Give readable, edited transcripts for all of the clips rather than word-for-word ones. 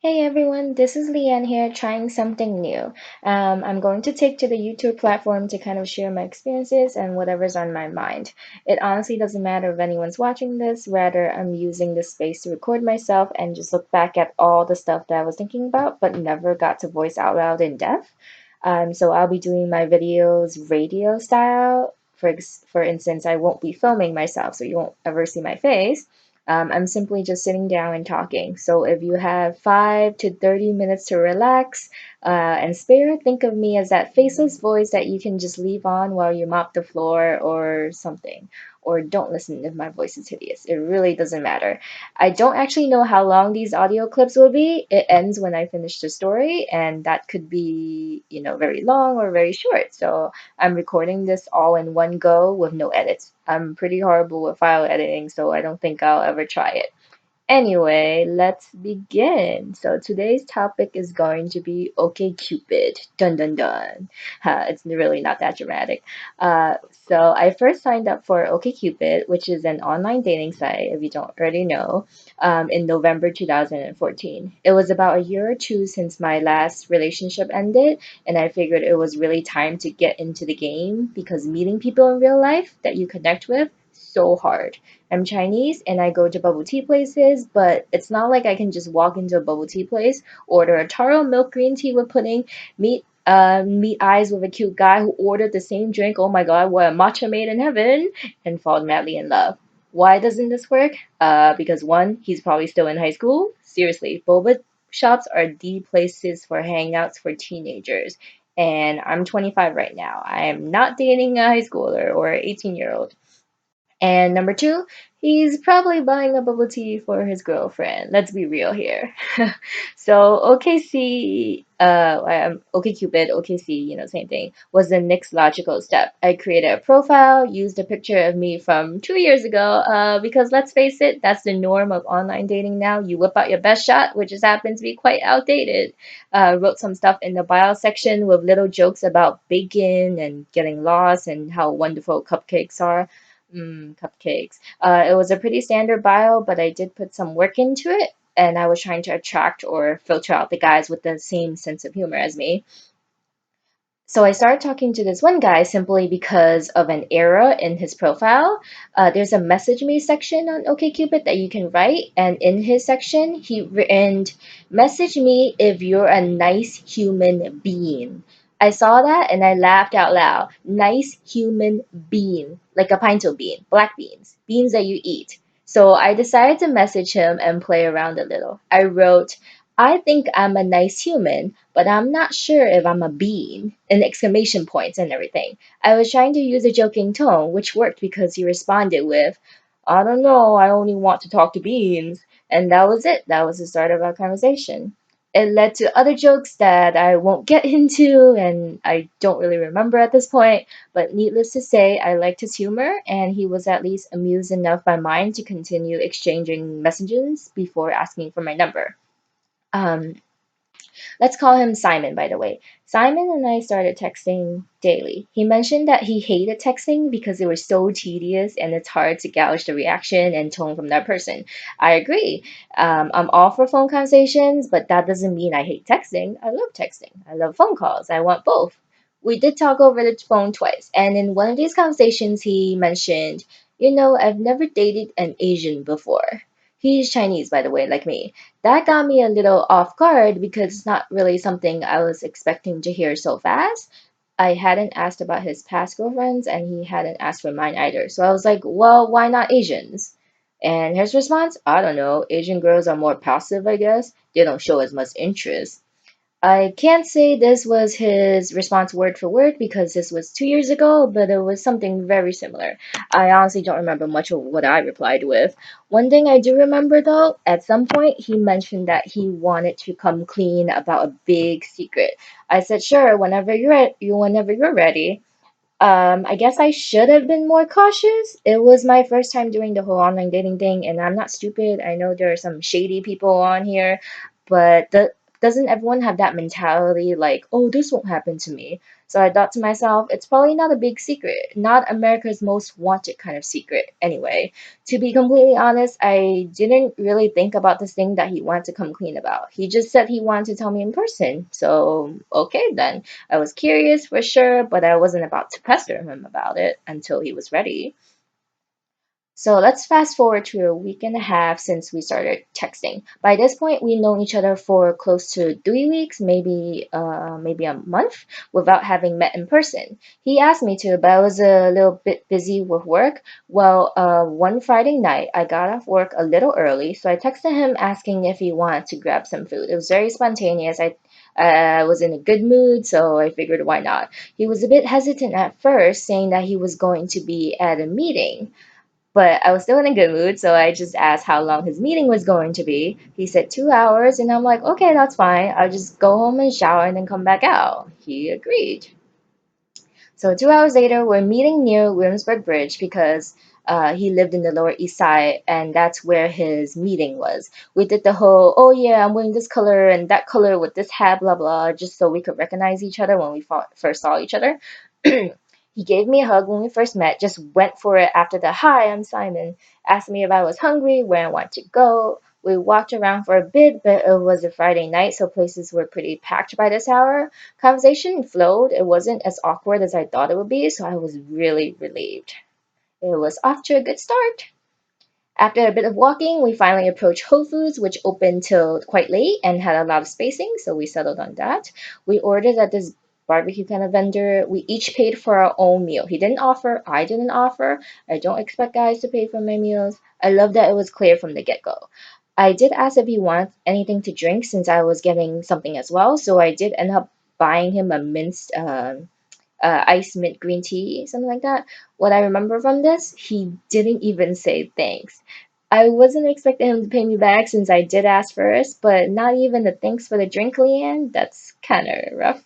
Hey everyone, this is Leanne here trying something new. I'm going to take to the YouTube platform to kind of share my experiences and whatever's on my mind. It honestly doesn't matter if anyone's watching this, rather, I'm using this space to record myself and just look back at all the stuff that I was thinking about but never got to voice out loud in depth. So I'll be doing my videos radio style. For instance, I won't be filming myself, so you won't ever see my face. I'm simply just sitting down and talking. So if you have 5 to 30 minutes to relax and spare, think of me as that faceless voice that you can just leave on while you mop the floor or something. Or don't listen if my voice is hideous. It really doesn't matter. I don't actually know how long these audio clips will be. It ends when I finish the story, and that could be, very long or very short. So I'm recording this all in one go with no edits. I'm pretty horrible with file editing, so I don't think I'll ever try it. Anyway, let's begin. So today's topic is going to be OkCupid. Dun dun dun. It's really not that dramatic. Uh, so I first signed up for OkCupid, which is an online dating site, if you don't already know, in November 2014. It was about a year or two since my last relationship ended, and I figured it was really time to get into the game because meeting people in real life that you connect with so hard. I'm Chinese and I go to bubble tea places, but it's not like I can just walk into a bubble tea place, order a taro milk green tea with pudding, meet eyes with a cute guy who ordered the same drink. Oh my god, what a matcha made in heaven, and fall madly in love. Why doesn't this work? Because one, he's probably still in high school. Seriously, boba shops are the places for hangouts for teenagers. And I'm 25 right now. I am not dating a high schooler or 18-year-old. And number two, he's probably buying a bubble tea for his girlfriend. Let's be real here. So OkCupid, OKC, same thing, was the next logical step. I created a profile, used a picture of me from 2 years ago, because let's face it, that's the norm of online dating now. You whip out your best shot, which just happens to be quite outdated. Wrote some stuff in the bio section with little jokes about bacon and getting lost and how wonderful cupcakes are. Cupcakes. It was a pretty standard bio, but I did put some work into it, and I was trying to attract or filter out the guys with the same sense of humor as me. So I started talking to this one guy simply because of an error in his profile. There's a message me section on OkCupid that you can write, and in his section, he written, "Message me if you're a nice human being." I saw that and I laughed out loud. Nice human being, like a pinto bean, black beans, beans that you eat. So I decided to message him and play around a little. I wrote, "I think I'm a nice human, but I'm not sure if I'm a bean," and exclamation points and everything. I was trying to use a joking tone, which worked because he responded with, "I don't know, I only want to talk to beans." And that was it. That was the start of our conversation. It led to other jokes that I won't get into and I don't really remember at this point, but needless to say, I liked his humor and he was at least amused enough by mine to continue exchanging messages before asking for my number. Um, Let's call him Simon, by the way. Simon and I started texting daily. He mentioned that he hated texting because it was so tedious and it's hard to gauge the reaction and tone from that person. I agree. I'm all for phone conversations, but that doesn't mean I hate texting. I love texting. I love phone calls. I want both. We did talk over the phone twice, and in one of these conversations, he mentioned, I've never dated an Asian before. He's Chinese, by the way, like me. That got me a little off guard because it's not really something I was expecting to hear so fast. I hadn't asked about his past girlfriends and he hadn't asked for mine either. So I was like, well, why not Asians? And his response, I don't know. Asian girls are more passive, I guess. They don't show as much interest. I can't say this was his response word for word because this was 2 years ago, but it was something very similar. I honestly don't remember much of what I replied with. One thing I do remember though, at some point he mentioned that he wanted to come clean about a big secret. I said, sure, whenever you're ready. I guess I should have been more cautious. It was my first time doing the whole online dating thing, and I'm not stupid. I know there are some shady people on here, but the Doesn't everyone have that mentality like, oh, this won't happen to me? So I thought to myself, it's probably not a big secret, not America's most wanted kind of secret anyway. To be completely honest, I didn't really think about this thing that he wanted to come clean about. He just said he wanted to tell me in person. So, okay then. I was curious for sure, but I wasn't about to pester him about it until he was ready. So let's fast forward to a week and a half since we started texting. By this point, we known each other for close to 3 weeks, maybe a month, without having met in person. He asked me to, but I was a little bit busy with work. Well, one Friday night, I got off work a little early, so I texted him asking if he wanted to grab some food. It was very spontaneous. I was in a good mood, so I figured why not. He was a bit hesitant at first, saying that he was going to be at a meeting. But I was still in a good mood, so I just asked how long his meeting was going to be. He said 2 hours, and I'm like, okay, that's fine. I'll just go home and shower and then come back out. He agreed. So 2 hours later, we're meeting near Williamsburg Bridge because he lived in the Lower East Side, and that's where his meeting was. We did the whole, oh yeah, I'm wearing this color and that color with this hat, blah blah, just so we could recognize each other when we first saw each other. He gave me a hug when we first met, just went for it after the hi, I'm Simon, asked me if I was hungry, where I want to go. We walked around for a bit, but it was a Friday night, so places were pretty packed by this hour. Conversation flowed. It wasn't as awkward as I thought it would be, so I was really relieved. It was off to a good start. After a bit of walking, we finally approached Whole Foods, which opened till quite late and had a lot of spacing, so we settled on that. We ordered at this barbecue kind of vendor. We each paid for our own meal. He didn't offer, I didn't offer. I don't expect guys to pay for my meals. I love that it was clear from the get go. I did ask if he wanted anything to drink since I was getting something as well, so I did end up buying him a minced iced mint green tea, something like that. What I remember from this, he didn't even say thanks. I wasn't expecting him to pay me back since I did ask first, but not even the thanks for the drink, Leanne. That's kind of rough.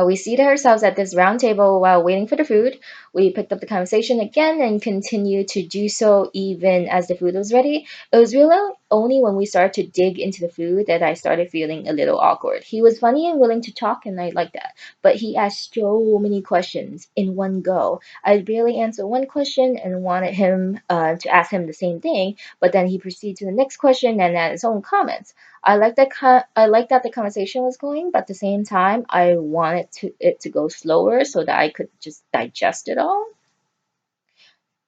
We seated ourselves at this round table while waiting for the food. We picked up the conversation again and continued to do so even as the food was ready. It was really only when we started to dig into the food that I started feeling a little awkward. He was funny and willing to talk, and I liked that. But he asked so many questions in one go. I barely answered one question and wanted him to ask him the same thing, but then he proceeded to the next question and added his own comments. I like that the conversation was going, but at the same time, I wanted it to go slower so that I could just digest it all.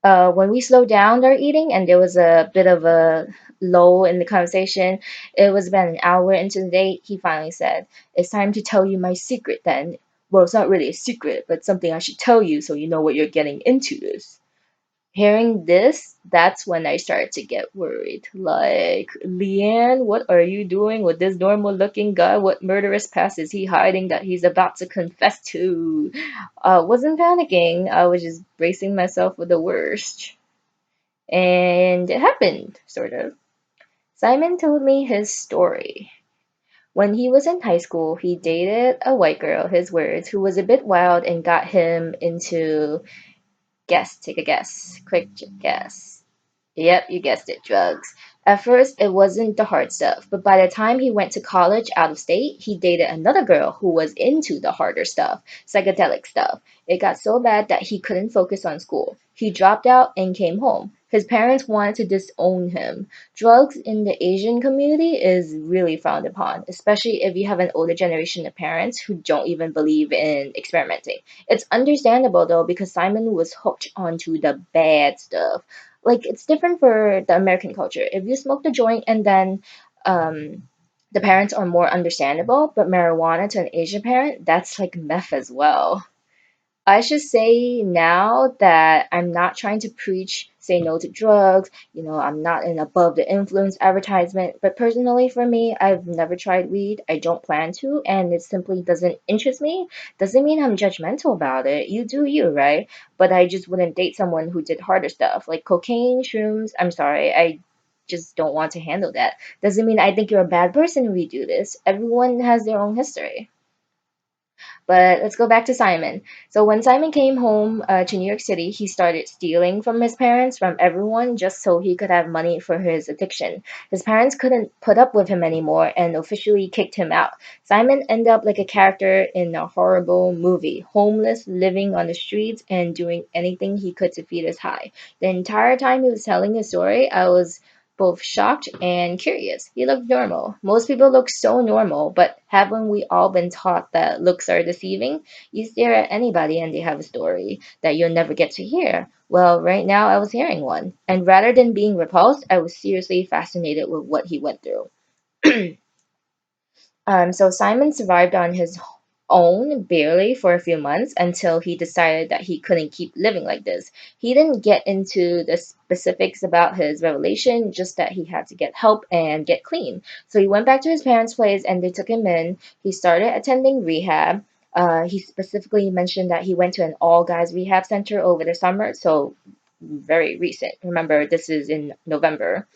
When we slowed down our eating and there was a bit of a lull in the conversation, it was about an hour into the date. He finally said, "It's time to tell you my secret then." Well, it's not really a secret, but something I should tell you so you know what you're getting into this. Hearing this, that's when I started to get worried. Like, Leanne, what are you doing with this normal looking guy? What murderous past is he hiding that he's about to confess to? I wasn't panicking. I was just bracing myself for the worst. And it happened, sort of. Simon told me his story. When he was in high school, he dated a white girl, his words, who was a bit wild and got him into, guess, take a guess, quick guess. Yep, you guessed it, drugs. At first, it wasn't the hard stuff, but by the time he went to college out of state, he dated another girl who was into the harder stuff, psychedelic stuff. It got so bad that he couldn't focus on school. He dropped out and came home. His parents wanted to disown him. Drugs in the Asian community is really frowned upon, especially if you have an older generation of parents who don't even believe in experimenting. It's understandable though because Simon was hooked onto the bad stuff. Like it's different for the American culture. If you smoke the joint and then um, the parents are more understandable, but marijuana to an Asian parent, that's like meth as well. I should say now that I'm not trying to preach say no to drugs, I'm not an above the influence advertisement, but personally for me, I've never tried weed. I don't plan to, and it simply doesn't interest me. Doesn't mean I'm judgmental about it. You do you, right? But I just wouldn't date someone who did harder stuff like cocaine, shrooms. I'm sorry, I just don't want to handle that. Doesn't mean I think you're a bad person if you do this. Everyone has their own history. But let's go back to Simon. So when Simon came home to New York City, he started stealing from his parents, from everyone, just so he could have money for his addiction. His parents couldn't put up with him anymore and officially kicked him out. Simon ended up like a character in a horrible movie, homeless, living on the streets, and doing anything he could to feed his high. The entire time he was telling his story, I was both shocked and curious. He looked normal. Most people look so normal, but haven't we all been taught that looks are deceiving? You stare at anybody and they have a story that you'll never get to hear. Well, right now I was hearing one, and rather than being repulsed, I was seriously fascinated with what he went through. So Simon survived on his own barely for a few months until he decided that he couldn't keep living like this. He didn't get into the specifics about his revelation, just that he had to get help and get clean. So he went back to his parents' place and they took him in. He started attending rehab. He specifically mentioned that he went to an all guys rehab center over the summer, so very recent. Remember, this is in November,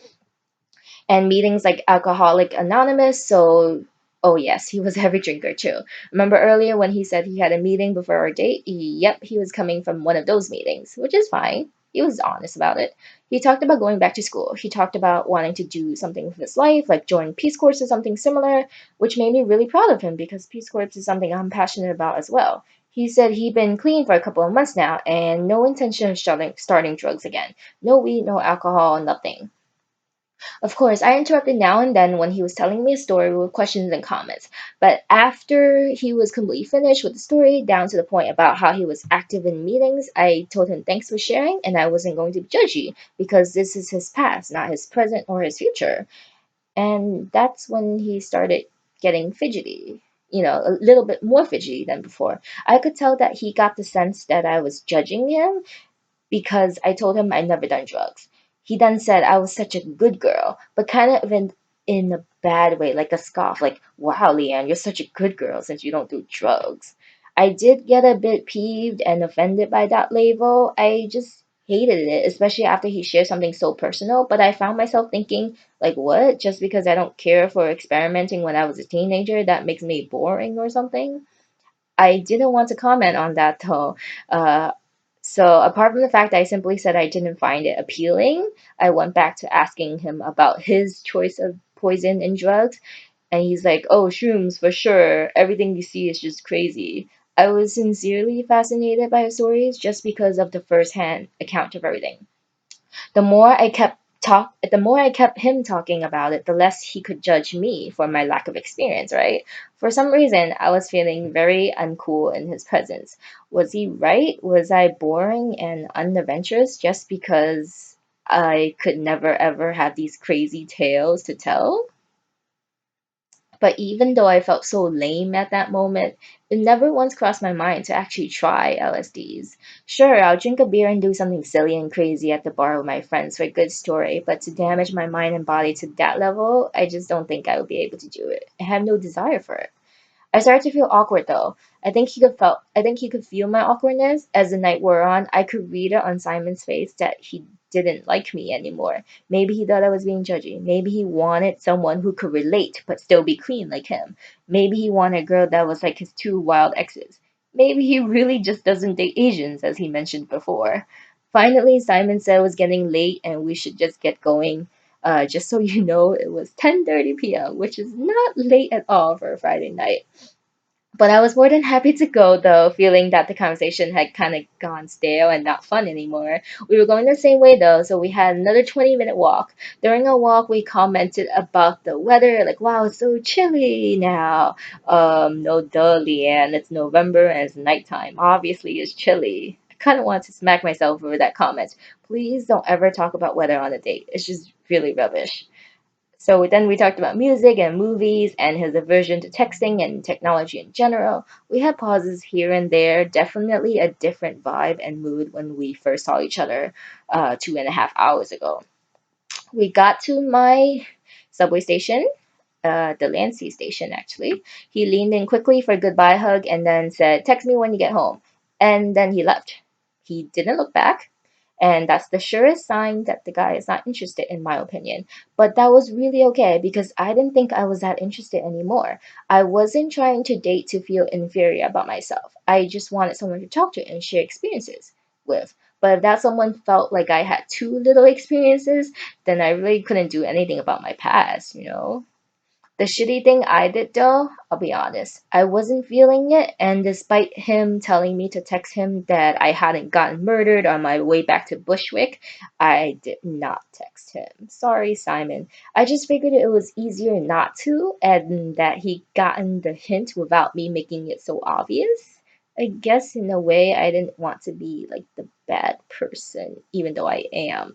and meetings like Alcoholic Anonymous. So, oh yes, he was a heavy drinker too. Remember earlier when he said he had a meeting before our date? Yep, he was coming from one of those meetings, which is fine. He was honest about it. He talked about going back to school. He talked about wanting to do something with his life, like join Peace Corps or something similar, which made me really proud of him because Peace Corps is something I'm passionate about as well. He said he'd been clean for a couple of months now and no intention of starting drugs again. No weed, no alcohol, nothing. Of course, I interrupted now and then when he was telling me a story with questions and comments. But after he was completely finished with the story, down to the point about how he was active in meetings, I told him thanks for sharing and I wasn't going to judge you because this is his past, not his present or his future. And that's when he started getting fidgety. A little bit more fidgety than before. I could tell that he got the sense that I was judging him because I told him I'd never done drugs. He then said I was such a good girl, but kind of in a bad way, like a scoff, like, wow, Leanne, you're such a good girl since you don't do drugs. I did get a bit peeved and offended by that label. I just hated it, especially after he shared something so personal, but I found myself thinking, like, what? Just because I don't care for experimenting when I was a teenager, that makes me boring or something? I didn't want to comment on that though. Uh, so apart from the fact I simply said I didn't find it appealing, I went back to asking him about his choice of poison and drugs, and he's like, "Oh, shrooms for sure. Everything you see is just crazy." I was sincerely fascinated by his stories just because of the first-hand account of everything. The more I kept him talking about it, the less he could judge me for my lack of experience, right? For some reason, I was feeling very uncool in his presence. Was he right? Was I boring and unadventurous just because I could never ever have these crazy tales to tell? But even though I felt so lame at that moment, it never once crossed my mind to actually try LSDs. Sure, I'll drink a beer and do something silly and crazy at the bar with my friends for a good story, but to damage my mind and body to that level, I just don't think I would be able to do it. I have no desire for it. I started to feel awkward though. I think he could feel my awkwardness as the night wore on. I could read it on Simon's face that he didn't like me anymore. Maybe he thought I was being judgy. Maybe he wanted someone who could relate but still be clean like him. Maybe he wanted a girl that was like his two wild exes. Maybe he really just doesn't date Asians as he mentioned before. Finally, Simon said it was getting late and we should just get going. Just so you know, it was 10:30 p.m., which is not late at all for a Friday night. But I was more than happy to go, though, feeling that the conversation had kind of gone stale and not fun anymore. We were going the same way, though, so we had another 20-minute walk. During our walk, we commented about the weather, like, wow, it's so chilly now. No, duh, Leanne, it's November and it's nighttime. Obviously, it's chilly. I kind of want to smack myself over that comment. Please don't ever talk about weather on a date. It's just really rubbish. So then we talked about music and movies and his aversion to texting and technology in general. We had pauses here and there, definitely a different vibe and mood when we first saw each other 2.5 hours ago. We got to my subway station, the Lancey station actually. He leaned in quickly for a goodbye hug and then said, "Text me when you get home." And then he left. He didn't look back. And that's the surest sign that the guy is not interested, in my opinion. But that was really okay because I didn't think I was that interested anymore. I wasn't trying to date to feel inferior about myself. I just wanted someone to talk to and share experiences with. But if that someone felt like I had too little experiences, then I really couldn't do anything about my past, you know? The shitty thing I did though, I'll be honest, I wasn't feeling it, and despite him telling me to text him that I hadn't gotten murdered on my way back to Bushwick, I did not text him. Sorry, Simon. I just figured it was easier not to, and that he gotten the hint without me making it so obvious. I guess in a way I didn't want to be like the bad person, even though I am.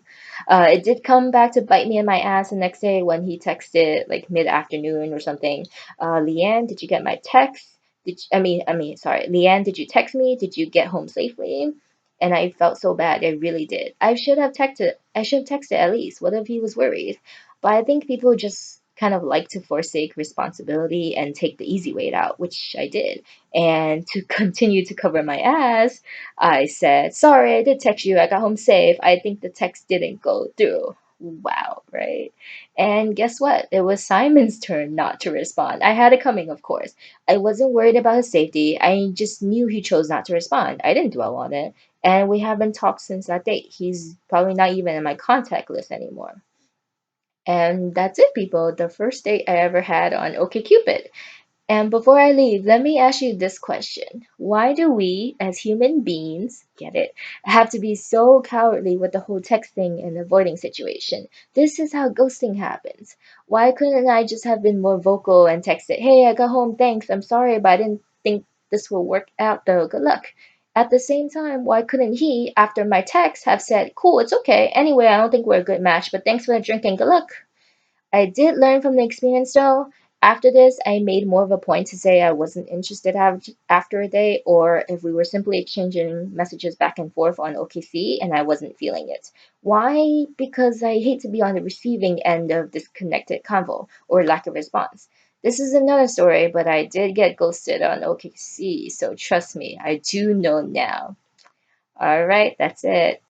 It did come back to bite me in my ass the next day when he texted like mid-afternoon or something. Leanne, did you get my text? Sorry, Leanne, did you text me? Did you get home safely? And I felt so bad. I really did. I should have texted. I should have texted at least. What if he was worried? But I think people just kind of like to forsake responsibility and take the easy way out, which I did. And to continue to cover my ass, I said, sorry, I did text you. I got home safe. I think the text didn't go through. Wow, right? And guess what? It was Simon's turn not to respond. I had it coming, of course. I wasn't worried about his safety. I just knew he chose not to respond. I didn't dwell on it. And we haven't talked since that date. He's probably not even in my contact list anymore. And that's it, people. The first date I ever had on OkCupid. And before I leave, let me ask you this question. Why do we, as human beings, get it, have to be so cowardly with the whole texting and avoiding situation? This is how ghosting happens. Why couldn't I just have been more vocal and texted, hey, I got home, thanks, I'm sorry, but I didn't think this will work out though, good luck. At the same time, why couldn't he, after my text, have said, cool, it's okay, anyway, I don't think we're a good match, but thanks for the drink and good luck? I did learn from the experience though. After this, I made more of a point to say I wasn't interested after a day, or if we were simply exchanging messages back and forth on OKC and I wasn't feeling it. Why? Because I hate to be on the receiving end of disconnected convo or lack of response. This is another story, but I did get ghosted on OKC, so trust me, I do know now. All right, that's it.